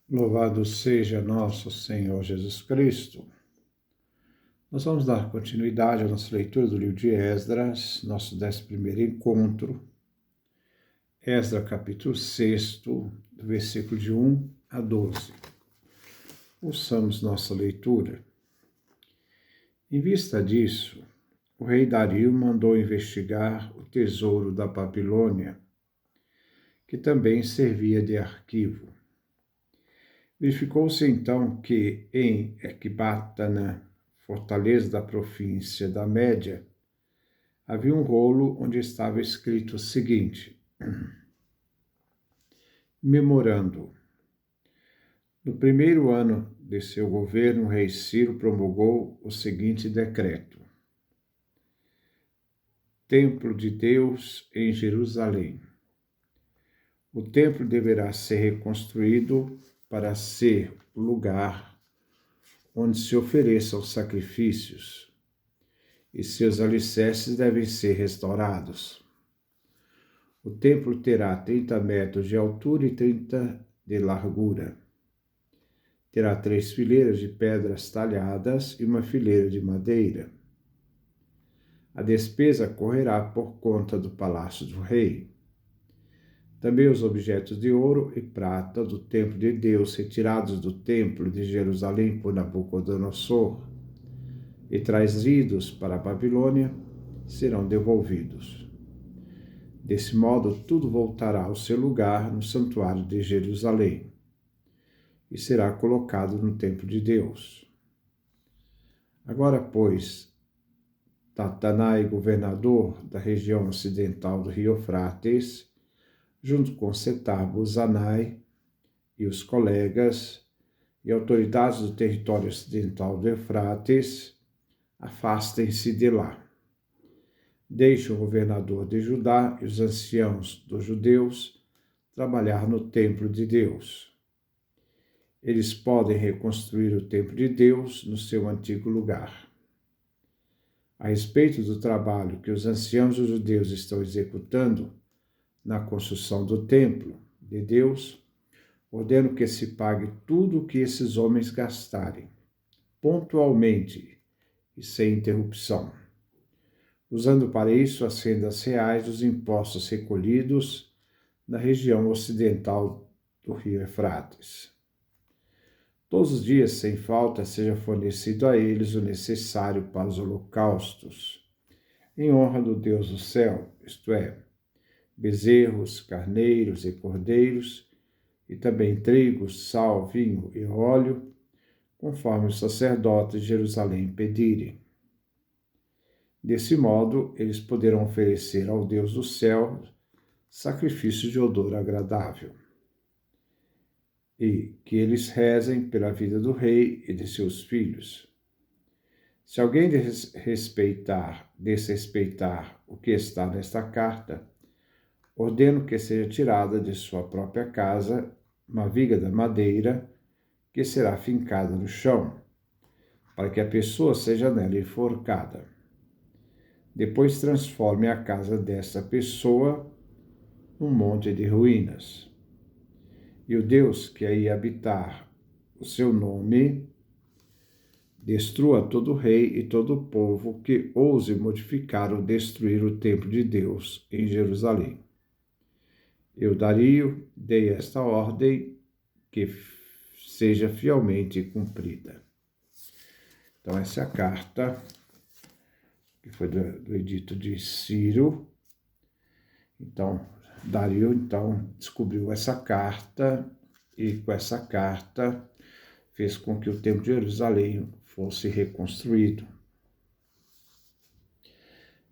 Louvado seja nosso Senhor Jesus Cristo. Nós vamos dar continuidade à nossa leitura do livro de Esdras, nosso 11º encontro. Esdras, capítulo 6, do versículo de 1 a 12. Ouçamos nossa leitura. Em vista disso, o rei Dario mandou investigar o tesouro da Babilônia, que também servia de arquivo. Verificou-se então que em Ecbatana, fortaleza da província da Média, havia um rolo onde estava escrito o seguinte: Memorando. No primeiro ano de seu governo, o rei Ciro promulgou o seguinte decreto: Templo de Deus em Jerusalém. O templo deverá ser reconstruído para ser o lugar onde se ofereçam sacrifícios, e seus alicerces devem ser restaurados. O templo terá 30 metros de altura e 30 de largura. Terá 3 fileiras de pedras talhadas e uma fileira de madeira. A despesa correrá por conta do palácio do rei. Também os objetos de ouro e prata do templo de Deus retirados do templo de Jerusalém por Nabucodonosor e trazidos para a Babilônia serão devolvidos. Desse modo, tudo voltará ao seu lugar no santuário de Jerusalém e será colocado no templo de Deus. Agora, pois, Tatanai, governador da região ocidental do rio Eufrates, junto com Setar-Buzanai e os colegas e autoridades do território ocidental do Eufrates, afastem-se de lá. Deixe o governador de Judá e os anciãos dos judeus trabalhar no templo de Deus. Eles podem reconstruir o templo de Deus no seu antigo lugar. A respeito do trabalho que os anciãos dos judeus estão executando na construção do templo de Deus, ordeno que se pague tudo o que esses homens gastarem, pontualmente e sem interrupção, usando para isso as rendas reais dos impostos recolhidos na região ocidental do rio Eufrates. Todos os dias, sem falta, seja fornecido a eles o necessário para os holocaustos, em honra do Deus do céu, isto é, bezerros, carneiros e cordeiros, e também trigo, sal, vinho e óleo, conforme os sacerdotes de Jerusalém pedirem. Desse modo, eles poderão oferecer ao Deus do céu sacrifício de odor agradável. E que eles rezem pela vida do rei e de seus filhos. Se alguém desrespeitar o que está nesta carta, ordeno que seja tirada de sua própria casa uma viga da madeira que será fincada no chão, para que a pessoa seja nela enforcada. Depois transforme a casa dessa pessoa num monte de ruínas. E o Deus que aí habitar o seu nome, destrua todo rei e todo povo que ouse modificar ou destruir o templo de Deus em Jerusalém. Eu, Dario, dei esta ordem que seja fielmente cumprida. Então, essa é a carta que foi do edito de Ciro. Então, Dario, descobriu essa carta e, com essa carta, fez com que o templo de Jerusalém fosse reconstruído.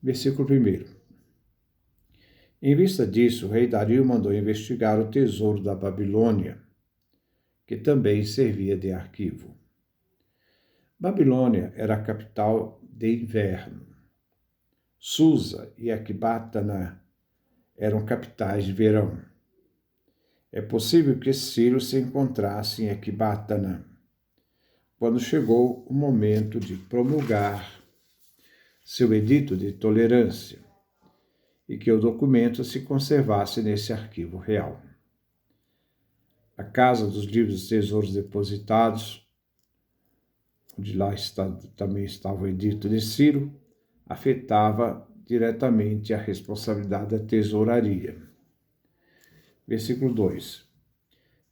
Versículo 1. Em vista disso, o rei Dario mandou investigar o tesouro da Babilônia, que também servia de arquivo. Babilônia era a capital de inverno. Susa e Ecbatana eram capitais de verão. É possível que Ciro se encontrasse em Ecbatana quando chegou o momento de promulgar seu edito de tolerância e que o documento se conservasse nesse arquivo real. A casa dos livros dos tesouros depositados, onde lá também estava o edito de Ciro, afetava diretamente a responsabilidade da tesouraria. Versículo 2.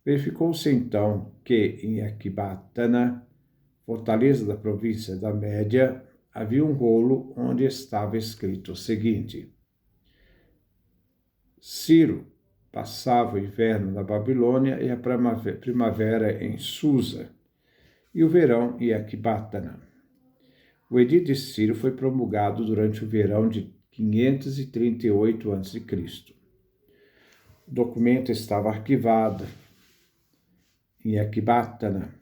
Verificou-se então que em Ecbatana, fortaleza da província da Média, havia um rolo onde estava escrito o seguinte: Ciro passava o inverno na Babilônia e a primavera em Susa, e o verão em Ecbatana. O edito de Ciro foi promulgado durante o verão de 538 a.C. O documento estava arquivado em Ecbatana,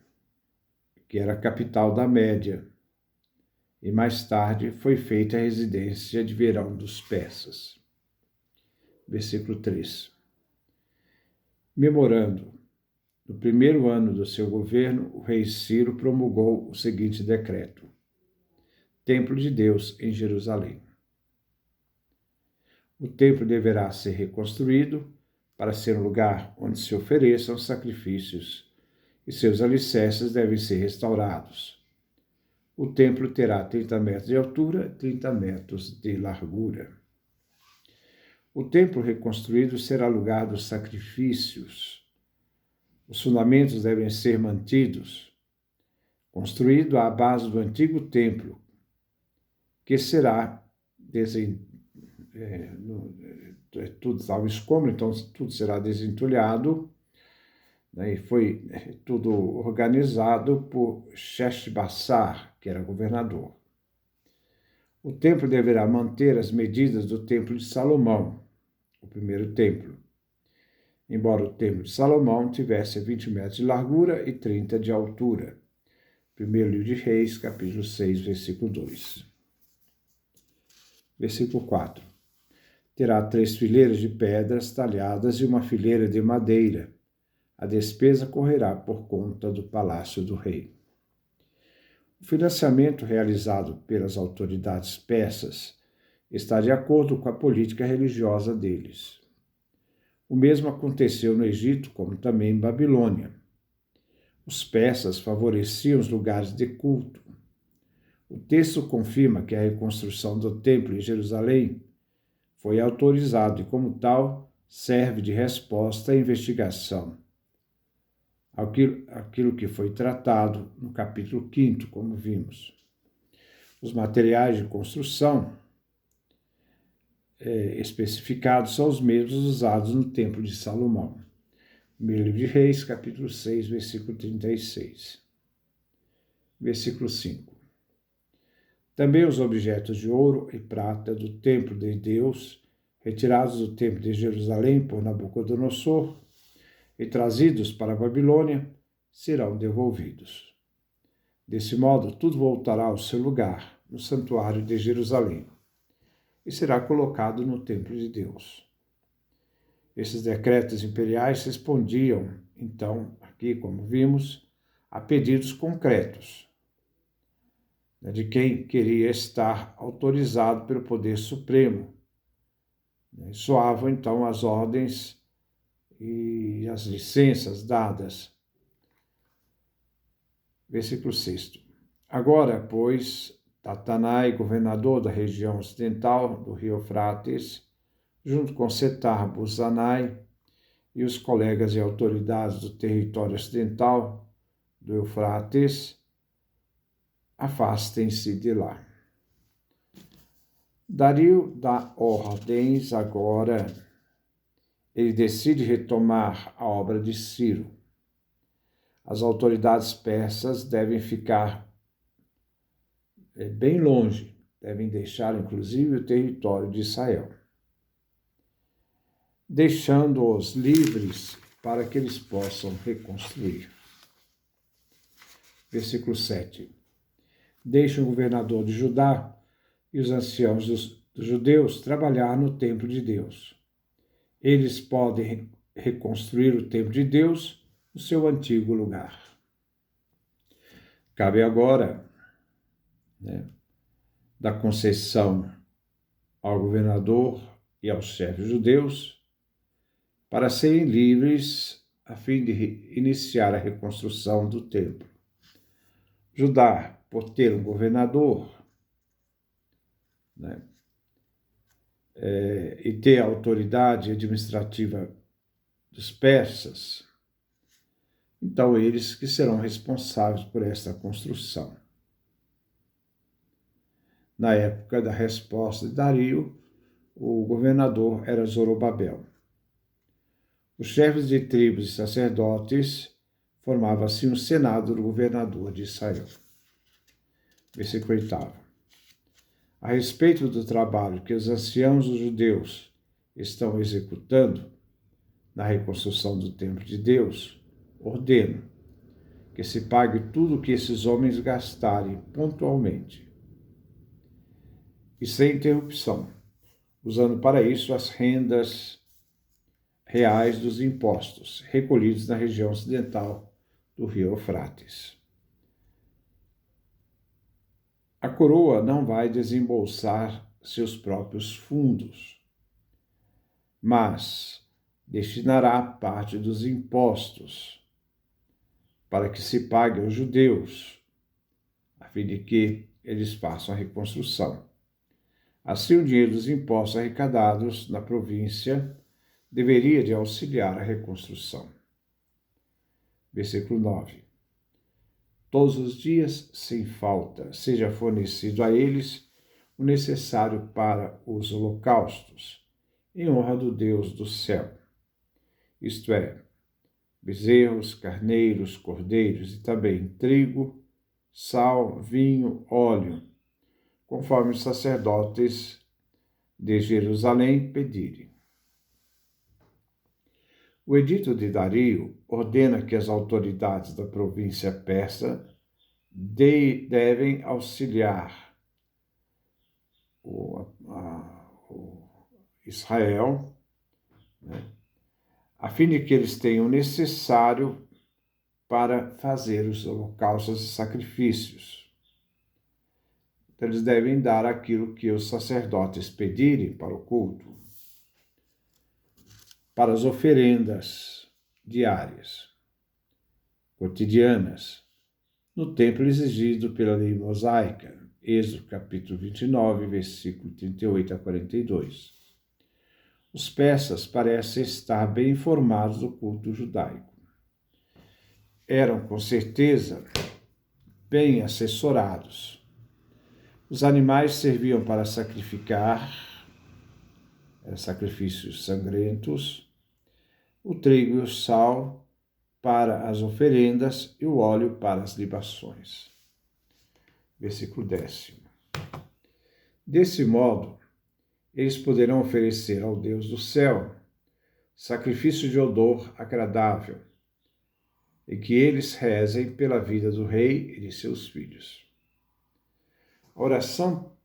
que era a capital da Média, e mais tarde foi feita a residência de verão dos persas. Versículo 3. Memorando, no primeiro ano do seu governo, o rei Ciro promulgou o seguinte decreto: Templo de Deus em Jerusalém. O templo deverá ser reconstruído para ser um lugar onde se ofereçam sacrifícios, e seus alicerces devem ser restaurados. O templo terá 30 metros de altura, 30 metros de largura. O templo reconstruído será lugar dos sacrifícios. Os fundamentos devem ser mantidos, construído à base do antigo templo, que será tudo estava escombro, então tudo será desentulhado, né, e foi tudo organizado por Sheshbassar, que era governador. O templo deverá manter as medidas do templo de Salomão, o primeiro templo, embora o templo de Salomão tivesse 20 metros de largura e 30 de altura. Primeiro livro de Reis, capítulo 6, versículo 2. Versículo 4. Terá 3 fileiras de pedras talhadas e uma fileira de madeira. A despesa correrá por conta do palácio do rei. O financiamento realizado pelas autoridades persas está de acordo com a política religiosa deles. O mesmo aconteceu no Egito, como também em Babilônia. Os persas favoreciam os lugares de culto. O texto confirma que a reconstrução do templo em Jerusalém foi autorizado e, como tal, serve de resposta à investigação. Aquilo que foi tratado no capítulo 5º, como vimos. Os materiais de construção especificados são os mesmos usados no Templo de Salomão. Primeiro livro de Reis, capítulo 6, versículo 36. Versículo 5. Também os objetos de ouro e prata do templo de Deus, retirados do templo de Jerusalém por Nabucodonosor e trazidos para a Babilônia, serão devolvidos. Desse modo, tudo voltará ao seu lugar, no santuário de Jerusalém, e será colocado no templo de Deus. Esses decretos imperiais respondiam, então, aqui, como vimos, a pedidos concretos, de quem queria estar autorizado pelo poder supremo. Soavam, então, as ordens e as licenças dadas. Versículo 6. Agora, pois, Tatanai, governador da região ocidental do rio Eufrates, junto com Setar-Buzanai e os colegas e autoridades do território ocidental do Eufrates, afastem-se de lá. Dario dá ordens agora. Ele decide retomar a obra de Ciro. As autoridades persas devem ficar bem longe, devem deixar inclusive o território de Israel, deixando-os livres para que eles possam reconstruir. Versículo 7. Deixa o governador de Judá e os anciãos dos judeus trabalhar no templo de Deus. Eles podem reconstruir o templo de Deus no seu antigo lugar. Cabe agora, da concessão ao governador e aos chefes judeus para serem livres a fim de iniciar a reconstrução do templo. Judá, por ter um governador, né, e ter a autoridade administrativa dos persas, então eles que serão responsáveis por esta construção. Na época da resposta de Dario, o governador era Zorobabel. Os chefes de tribos e sacerdotes formavam assim o senado do governador de Israel. Versículo 8. A respeito do trabalho que os anciãos dos judeus estão executando na reconstrução do templo de Deus, ordeno que se pague tudo o que esses homens gastarem pontualmente e sem interrupção, usando para isso as rendas reais dos impostos recolhidos na região ocidental do rio Eufrates. A coroa não vai desembolsar seus próprios fundos, mas destinará parte dos impostos para que se pague aos judeus, a fim de que eles façam a reconstrução. Assim, o dinheiro dos impostos arrecadados na província deveria de auxiliar a reconstrução. Versículo 9. Todos os dias, sem falta, seja fornecido a eles o necessário para os holocaustos, em honra do Deus do céu, isto é, bezerros, carneiros, cordeiros e também trigo, sal, vinho, óleo, conforme os sacerdotes de Jerusalém pedirem. O edito de Dario ordena que as autoridades da província persa devem auxiliar o Israel, né, a fim de que eles tenham o necessário para fazer os holocaustos e sacrifícios. Então, eles devem dar aquilo que os sacerdotes pedirem para o culto, para as oferendas diárias, cotidianas, no tempo exigido pela lei mosaica, Êxodo capítulo 29, versículo 38 a 42. Os persas parecem estar bem informados do culto judaico. Eram, com certeza, bem assessorados. Os animais serviam para sacrificar, sacrifícios sangrentos, o trigo e o sal para as oferendas e o óleo para as libações. Versículo 10. Desse modo, eles poderão oferecer ao Deus do céu sacrifício de odor agradável, e que eles rezem pela vida do rei e de seus filhos. A oração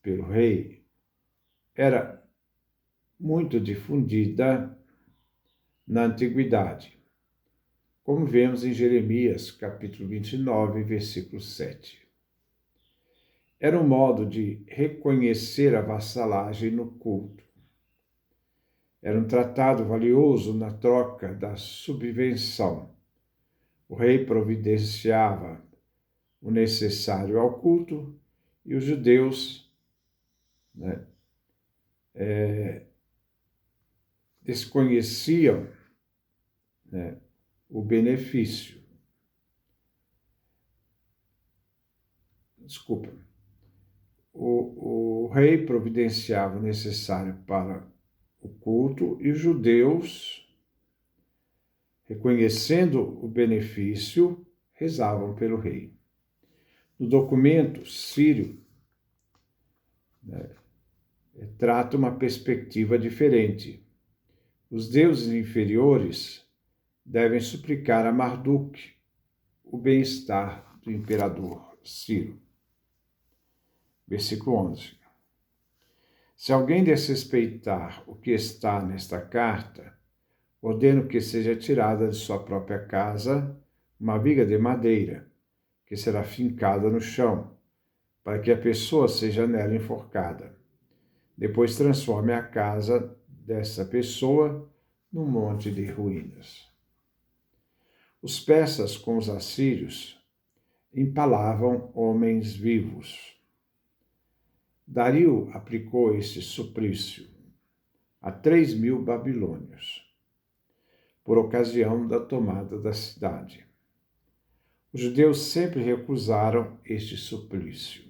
pelo rei era muito difundida na antiguidade, como vemos em Jeremias, capítulo 29, versículo 7. Era um modo de reconhecer a vassalagem no culto. Era um tratado valioso na troca da subvenção. O rei providenciava o necessário ao culto e os judeus, né, desconheciam, né, o benefício. O rei providenciava o necessário para o culto e os judeus, reconhecendo o benefício, rezavam pelo rei. No documento sírio, né, trata uma perspectiva diferente. Os deuses inferiores devem suplicar a Marduk o bem-estar do imperador Ciro. Versículo 11. Se alguém desrespeitar o que está nesta carta, ordeno que seja tirada de sua própria casa uma viga de madeira, que será fincada no chão, para que a pessoa seja nela enforcada. Depois transforme a casa dessa pessoa num monte de ruínas. Os persas com os assírios empalavam homens vivos. Dario aplicou este suplício a 3.000 babilônios, por ocasião da tomada da cidade. Os judeus sempre recusaram este suplício.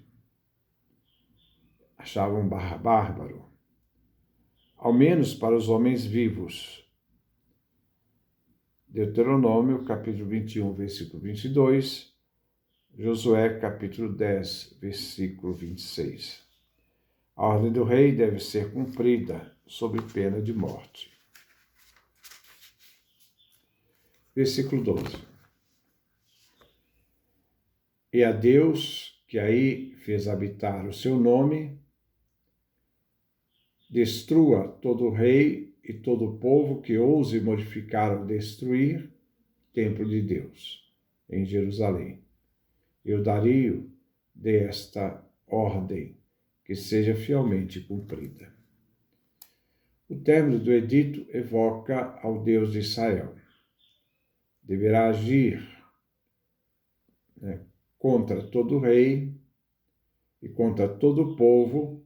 Achavam bárbaro, ao menos para os homens vivos. Deuteronômio, capítulo 21, versículo 22, Josué, capítulo 10, versículo 26. A ordem do rei deve ser cumprida sob pena de morte. Versículo 12. E a Deus, que aí fez habitar o seu nome, destrua todo rei e todo povo que ouse modificar ou destruir o templo de Deus em Jerusalém. Eu Dario dê esta ordem, que seja fielmente cumprida. O término do edito evoca ao Deus de Israel. Deverá agir contra todo rei e contra todo povo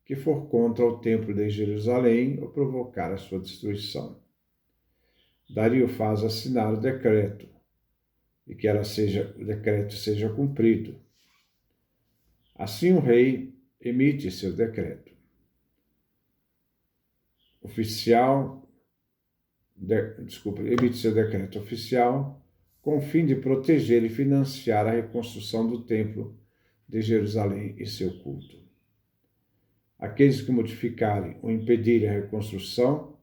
que for contra o templo de Jerusalém ou provocar a sua destruição. Dario faz assinar o decreto e que o decreto seja cumprido. Assim o rei emite seu decreto. Emite seu decreto oficial com o fim de proteger e financiar a reconstrução do templo de Jerusalém e seu culto. Aqueles que modificarem ou impedirem a reconstrução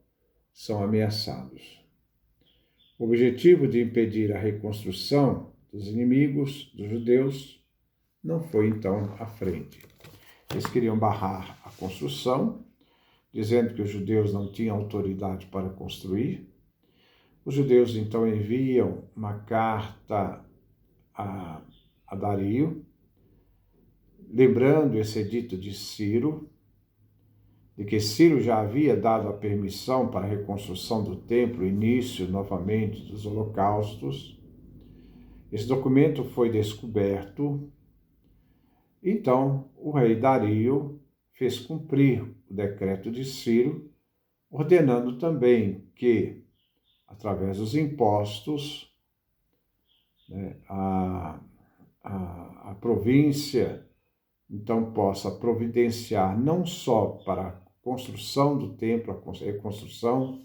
são ameaçados. O objetivo de impedir a reconstrução dos inimigos dos judeus não foi, então, à frente. Eles queriam barrar a construção, dizendo que os judeus não tinham autoridade para construir. Os judeus, então, enviam uma carta a Dario, lembrando esse edito de Ciro, de que Ciro já havia dado a permissão para a reconstrução do templo, início novamente dos holocaustos. Esse documento foi descoberto. Então, o rei Dario fez cumprir o decreto de Ciro, ordenando também que, através dos impostos, a província, então, possa providenciar não só para a construção do templo, a reconstrução,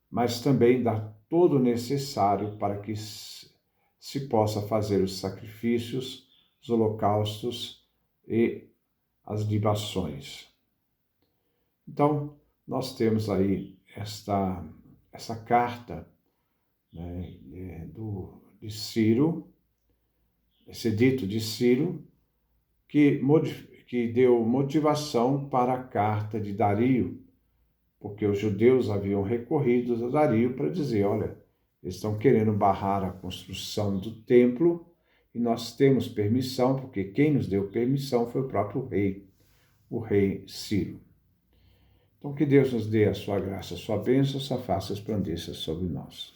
mas também dar todo o necessário para que se possa fazer os sacrifícios, os holocaustos e as libações. Então, nós temos aí essa carta de Ciro, esse edito de Ciro, que deu motivação para a carta de Dario, porque os judeus haviam recorrido a Dario para dizer, olha, eles estão querendo barrar a construção do templo e nós temos permissão, porque quem nos deu permissão foi o próprio rei, o rei Ciro. Então, que Deus nos dê a sua graça, a sua bênção, sua face resplandeça sobre nós.